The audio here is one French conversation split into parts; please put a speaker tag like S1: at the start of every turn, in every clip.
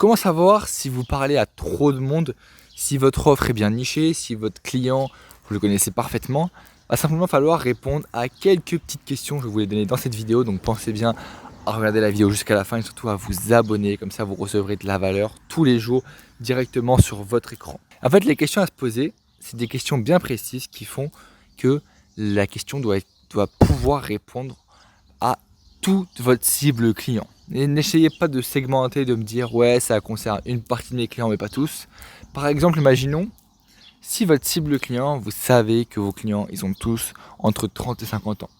S1: Comment savoir si vous parlez à trop de monde, si votre offre est bien nichée, si votre client, vous le connaissez parfaitement? Va simplement falloir répondre à quelques petites questions que je vais vous les donner dans cette vidéo. Donc pensez bien à regarder la vidéo jusqu'à la fin et surtout à vous abonner. Comme ça, vous recevrez de la valeur tous les jours directement sur votre écran. En fait, les questions à se poser, c'est des questions bien précises qui font que la question doit pouvoir répondre à toute votre cible client. Et n'essayez pas de segmenter, de me dire ouais ça concerne une partie de mes clients mais pas tous. Par exemple, imaginons si votre cible client, vous savez que vos clients ils ont tous entre 30 et 50 ans.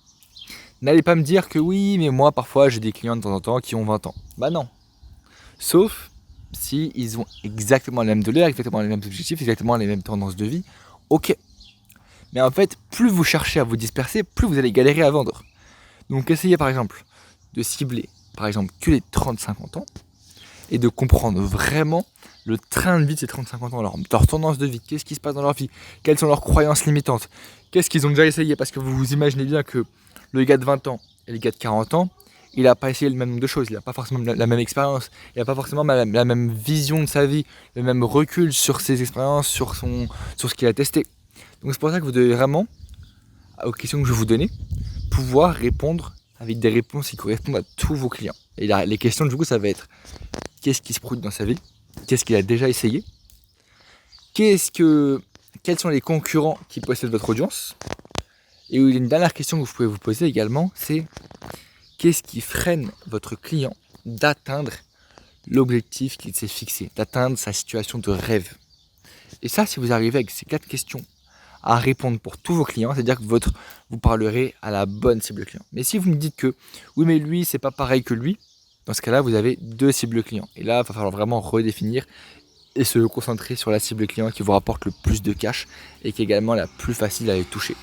S1: N'allez pas me dire que oui mais moi parfois j'ai des clients de temps en temps qui ont 20 ans. Bah non. Sauf si ils ont exactement le même délai, exactement les mêmes objectifs, exactement les mêmes tendances de vie. Ok. Mais en fait, plus vous cherchez à vous disperser, plus vous allez galérer à vendre. Donc essayez par exemple de cibler par exemple que les 30-50 ans et de comprendre vraiment le train de vie de ces 30-50 ans, leur tendance de vie, qu'est-ce qui se passe dans leur vie, quelles sont leurs croyances limitantes, qu'est-ce qu'ils ont déjà essayé, parce que vous vous imaginez bien que le gars de 20 ans et le gars de 40 ans, il n'a pas essayé le même nombre de choses, il n'a pas forcément la même expérience, il n'a pas forcément la même vision de sa vie, le même recul sur ses expériences, sur ce qu'il a testé. Donc c'est pour ça que vous devez vraiment, aux questions que je vais vous donner, pouvoir répondre avec des réponses qui correspondent à tous vos clients. Et là, les questions du coup ça va être qu'est-ce qui se produit dans sa vie, qu'est-ce qu'il a déjà essayé, quels sont les concurrents qui possèdent votre audience, et une dernière question que vous pouvez vous poser également, c'est qu'est-ce qui freine votre client d'atteindre l'objectif qu'il s'est fixé, d'atteindre sa situation de rêve. Et ça, si vous arrivez avec ces 4 questions à répondre pour tous vos clients, c'est-à-dire que vous parlerez à la bonne cible client. Mais si vous me dites que oui mais lui c'est pas pareil que lui, dans ce cas-là vous avez 2 cibles clients. Et là il va falloir vraiment redéfinir et se concentrer sur la cible client qui vous rapporte le plus de cash et qui est également la plus facile à aller toucher.